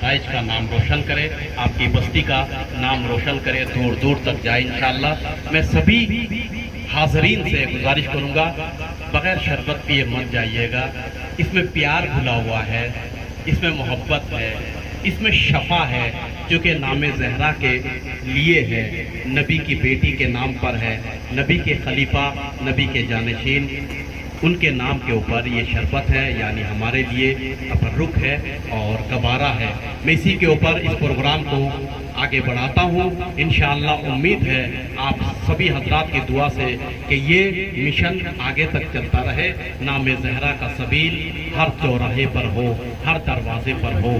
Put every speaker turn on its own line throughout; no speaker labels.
رہائش کا نام روشن کرے، آپ کی بستی کا نام روشن کرے، دور دور تک جائے انشاءاللہ۔ میں سبھی حاضرین سے گزارش کروں گا بغیر شربت پیے مت جائیے گا، اس میں پیار گھلا ہوا ہے، اس میں محبت ہے، اس میں شفا ہے، جو کہ نام زہرا کے لیے ہے، نبی کی بیٹی کے نام پر ہے، نبی کے خلیفہ، نبی کے جانشین، ان کے نام کے اوپر یہ شربت ہے، یعنی ہمارے لیے تبرک ہے اور گوارا ہے۔ میں اسی کے اوپر اس پروگرام کو آگے بڑھاتا ہوں، انشاءاللہ امید ہے آپ سبھی حضرات کی دعا سے کہ یہ مشن آگے تک چلتا رہے، نام زہرا کا سبیل ہر چوراہے پر ہو، ہر دروازے پر ہو۔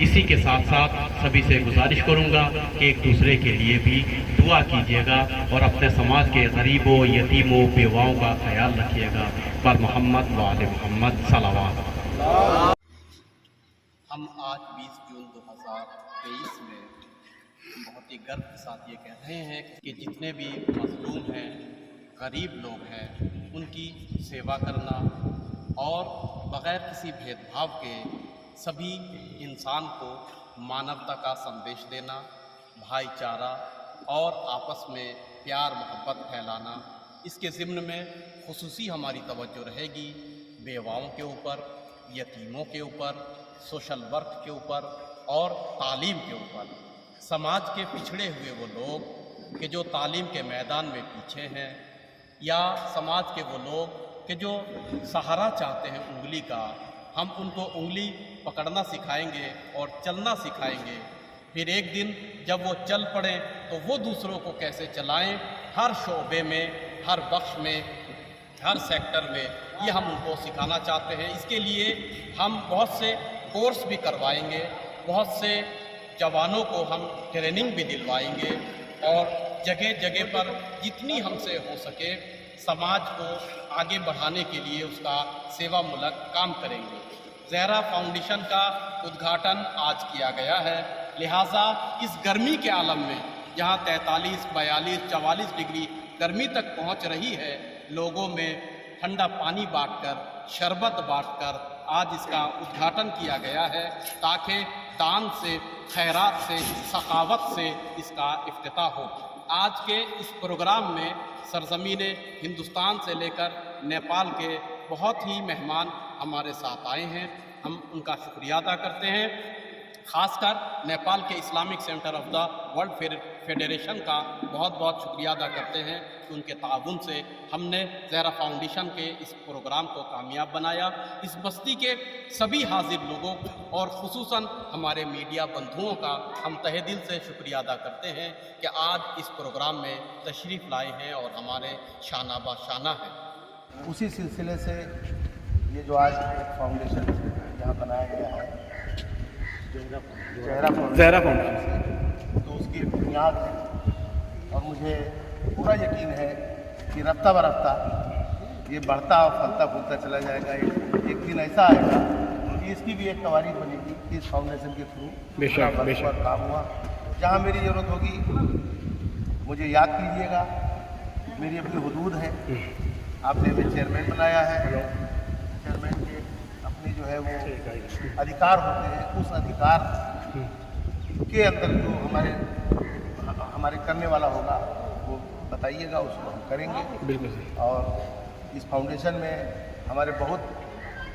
اسی کے ساتھ ساتھ سبھی سے گزارش کروں گا کہ ایک دوسرے کے لیے بھی دعا کیجیے گا اور اپنے سماج کے غریبوں، یتیموں، بیواؤں کا خیال رکھیے گا۔ پر محمد وآل محمد صلوات۔ ہم آج 20 جون 2023 میں بہت ہی گرو کے ساتھ یہ کہہ رہے ہیں کہ جتنے بھی مظلوم ہیں، غریب لوگ ہیں، ان کی سیوا کرنا اور بغیر کسی بھید بھاؤ کے سبھی انسان کو مانوتا کا سندیش دینا، بھائی چارہ اور آپس میں پیار محبت پھیلانا، اس کے ضمن میں خصوصی ہماری توجہ رہے گی بیواؤں کے اوپر، یتیموں کے اوپر، سوشل ورک کے اوپر اور تعلیم کے اوپر۔ سماج کے پچھڑے ہوئے وہ لوگ کہ جو تعلیم کے میدان میں پیچھے ہیں، یا سماج کے وہ لوگ کہ جو سہارا چاہتے ہیں انگلی کا، ہم ان کو انگلی پکڑنا سکھائیں گے اور چلنا سکھائیں گے۔ پھر ایک دن جب وہ چل پڑیں تو وہ دوسروں کو کیسے چلائیں، ہر شعبے میں، ہر بخش میں، ہر سیکٹر میں، یہ ہم ان کو سکھانا چاہتے ہیں۔ اس کے لیے ہم بہت سے کورس بھی کروائیں گے، بہت سے جوانوں کو ہم ٹریننگ بھی دلوائیں گے، اور جگہ جگہ پر جتنی ہم سے ہو سکے سماج کو آگے بڑھانے کے لیے اس کا سیوا ملک کام کریں گے۔ زہرا فاؤنڈیشن کا ادگھاٹن آج کیا گیا ہے، لہٰذا اس گرمی کے عالم میں جہاں 43، 42، 44 ڈگری گرمی تک پہنچ رہی ہے، لوگوں میں ٹھنڈا پانی بانٹ کر، شربت بانٹ کر آج اس کا ادگھاٹن کیا گیا ہے، تاکہ دان سے، خیرات سے، سخاوت سے اس کا افتتاح ہو۔ آج کے اس پروگرام میں سرزمین ہندوستان سے لے کر نیپال کے بہت ہی مہمان ہمارے ساتھ آئے ہیں، ہم ان کا شکریہ ادا کرتے ہیں۔ خاص کر نیپال کے Islamic centre of the world federation کا بہت بہت شکریہ ادا کرتے ہیں کہ ان کے تعاون سے ہم نے زہرا فاؤنڈیشن کے اس پروگرام کو کامیاب بنایا۔ اس بستی کے سبھی حاضر لوگوں اور خصوصاً ہمارے میڈیا بندھوؤں کا ہم تہہ دل سے شکریہ ادا کرتے ہیں کہ آج اس پروگرام میں تشریف لائے ہیں اور ہمارے شانہ بہ شانہ ہیں۔
اسی سلسلے سے یہ جو آج ایک فاؤنڈیشن یہاں بنایا گیا ہے، زہرا فاؤنڈیشن، تو اس کی بنیاد ہے، اور مجھے پورا یقین ہے کہ رفتہ برفتہ یہ بڑھتا اور پھلتا پھولتا چلا جائے گا۔ ایک دن ایسا آئے گا کہ اس کی بھی ایک تواریخ بنے گی کہ اس فاؤنڈیشن کے تھرو کام ہوا۔ جہاں میری ضرورت ہوگی مجھے یاد کیجیے گا، میری اپنی حدود ہے، آپ نے ہمیں چیئرمین بنایا ہے، چیئرمین کے اپنے جو ہے وہ ادھیکار ہوتے ہیں، اس ادھیکار کے اندر جو ہمارے کرنے والا ہوگا وہ بتائیے گا، اس کو ہم کریں گے۔ بالکل۔ اور اس فاؤنڈیشن میں ہمارے بہت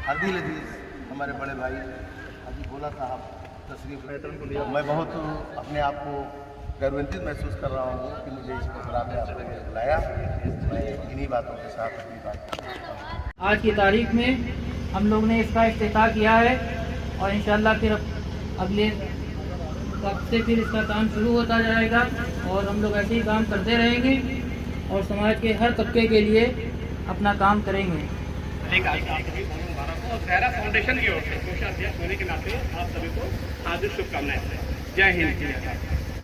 ہردی لذیذ ہمارے بڑے بھائی حاجی بھولا صاحب تشریف لائے، میں بہت اپنے آپ کو گروانوت محسوس کر رہا ہوں کہ مجھے اس پروگرام میں آپ نے بلایا۔ میں انہی باتوں کے ساتھ اپنی بات کرتا ہوں۔
آج کی تاریخ میں ہم لوگ نے اس کا افتتاح کیا ہے، اور انشاءاللہ پھر اگلے ہفتے پھر اس کا کام شروع ہوتا جائے گا، اور ہم لوگ ایسے ہی کام کرتے رہیں گے اور سماج کے ہر طبقے کے لیے اپنا کام کریں گے۔
زہرا فاؤنڈیشن کی اور سے کوشش ہونے کے ناطے آپ سبھی کو حاضر شبھ کامنائیں۔ جے ہند۔